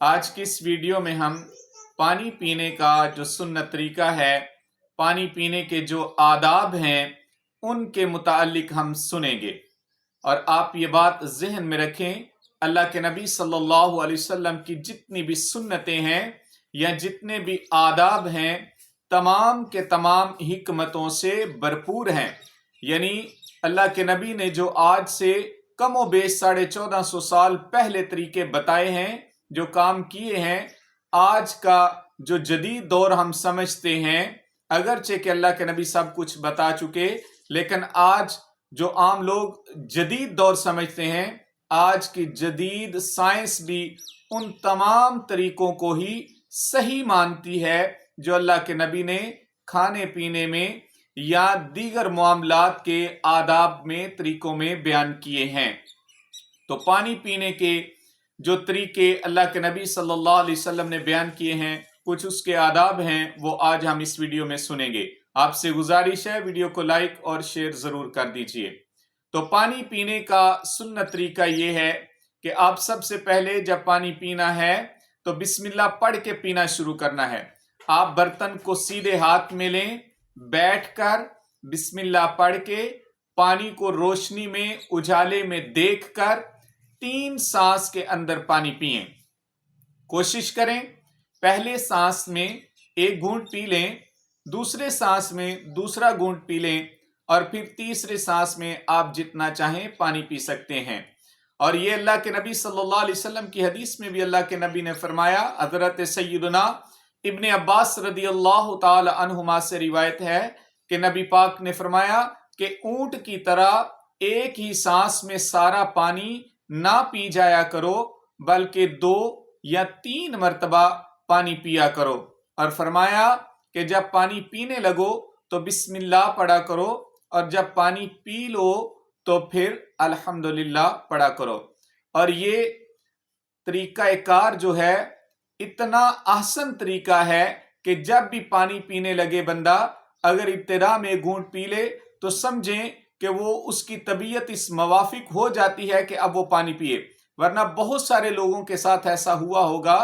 आज की इस वीडियो में हम पानी पीने का जो सुन्नत तरीका है, पानी पीने के जो आदाब हैं, उनके मुतालिक हम सुनेंगे। और आप ये बात ज़हन में रखें, अल्लाह के नबी सल्लल्लाहु अलैहि वसल्लम की जितनी भी सुन्नतें हैं या जितने भी आदाब हैं, तमाम के तमाम हिकमतों से भरपूर हैं। यानी अल्लाह के नबी ने जो आज से कम व बेश 1450 साल पहले तरीके बताए हैं, जो काम किए हैं, आज का जो जदीद दौर हम समझते हैं, अगरचे कि अल्लाह के नबी सब कुछ बता चुके, लेकिन आज जो आम लोग जदीद दौर समझते हैं, आज की जदीद साइंस भी उन तमाम तरीकों को ही सही मानती है जो अल्लाह के नबी ने खाने पीने में या दीगर मामलात के आदाब में तरीकों में बयान किए हैं। तो पानी पीने के जो तरीके अल्लाह के नबी सल्लल्लाहु अलैहि वसल्लम ने बयान किए हैं, कुछ उसके आदाब हैं, वो आज हम इस वीडियो में सुनेंगे। आपसे गुजारिश है वीडियो को लाइक और शेयर जरूर कर दीजिए। तो पानी पीने का सुन्नत तरीका ये है कि आप सबसे पहले जब पानी पीना है तो बिस्मिल्लाह पढ़ के पीना शुरू करना है। आप बर्तन को सीधे हाथ में लें, बैठकर बिस्मिल्लाह पढ़ के पानी को रोशनी में उजाले में देखकर 3 सांस के अंदर पानी पिएं। कोशिश करें पहले सांस में एक घूंट पी लें, दूसरे सांस में दूसरा घूंट पी लें और फिर तीसरे सांस में आप जितना चाहें पानी पी सकते हैं। और ये अल्लाह के नबी सल्लल्लाहु अलैहि वसल्लम की हदीस में भी अल्लाह के नबी ने फरमाया, हजरत सैयदना इब्ने अब्बास रदियल्लाहु ताला अन्हुमा से रिवायत है कि नबी पाक ने फरमाया कि ऊंट की तरह एक ही सांस में सारा पानी ना पी जाया करो, बल्कि 2 या 3 मर्तबा पानी पिया करो। और फरमाया कि जब पानी पीने लगो तो बिस्मिल्लाह पढ़ा करो और जब पानी पी लो तो फिर अल्हम्दुलिल्लाह पढ़ा करो। और ये तरीका कार जो है इतना आसान तरीका है कि जब भी पानी पीने लगे बंदा अगर इब्तिदा में घूंट पी ले तो समझें कि वो उसकी तबीयत इस मवाफिक हो जाती है कि अब वो पानी पिए। वरना बहुत सारे लोगों के साथ ऐसा हुआ होगा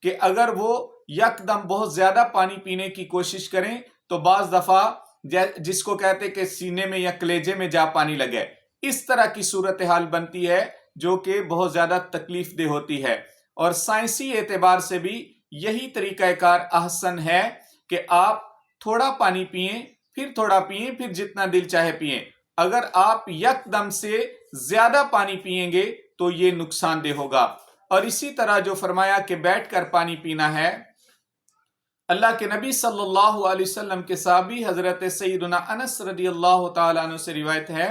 कि अगर वो यकदम बहुत ज्यादा पानी पीने की कोशिश करें तो बाज दफा जिसको कहते कि सीने में या कलेजे में जा पानी लगे, इस तरह की सूरत हाल बनती है जो कि बहुत ज्यादा तकलीफ दे होती है। और साइंसी एतबार से भी यही तरीका कार आसान है कि आप थोड़ा पानी पिए, फिर थोड़ा पिए, फिर जितना दिल चाहे पिए। अगर आप यकदम से ज्यादा पानी पिएंगे तो ये नुकसानदेह होगा। और इसी तरह जो फरमाया कि बैठकर पानी पीना है, अल्लाह के नबी सल्लल्लाहु अलैहि वसल्लम के साहबी हजरत सैयदना अनस रदियल्लाहु ताला अन्हु से रिवायत है,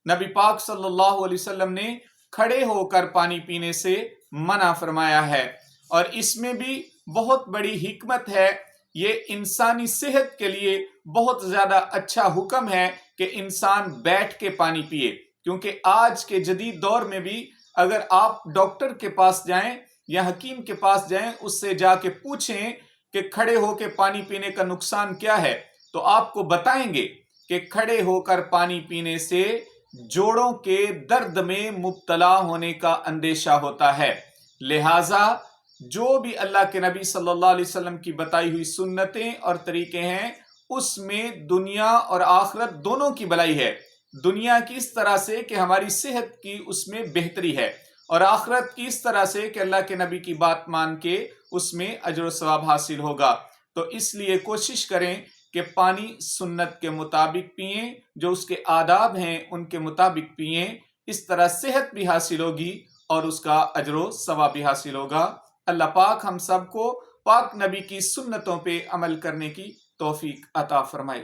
नबी पाक सल्लल्लाहु अलैहि वसल्लम ने खड़े होकर पानी पीने से मना फरमाया है। और इसमें भी बहुत बड़ी हिकमत है। ये इंसानी सेहत के लिए बहुत ज्यादा अच्छा हुक्म है कि इंसान बैठ के पानी पिए, क्योंकि आज के जदीद दौर में भी अगर आप डॉक्टर के पास जाएं या हकीम के पास जाएं, उससे जाके पूछें कि खड़े होकर पानी पीने का नुकसान क्या है, तो आपको बताएंगे कि खड़े होकर पानी पीने से जोड़ों के दर्द में मुब्तला होने का अंदेशा होता है। लिहाजा जो भी अल्लाह के नबी सल्लल्लाहु अलैहि वसल्लम की बताई हुई सुन्नतें और तरीके हैं, उसमें दुनिया और आखिरत दोनों की भलाई है। दुनिया की इस तरह से कि हमारी सेहत की उसमें बेहतरी है, और आखिरत की इस तरह से कि अल्लाह के नबी की बात मान के उसमें अजर सवाब हासिल होगा। तो इसलिए कोशिश करें कि पानी सुन्नत के मुताबिक पिएं, जो उसके आदाब हैं उनके मुताबिक पिएं। इस तरह सेहत भी हासिल होगी और उसका अजर सवाब भी हासिल होगा। अल्लाह पाक हम सबको पाक नबी की सुन्नतों पे अमल करने की तौफीक अता फरमाए।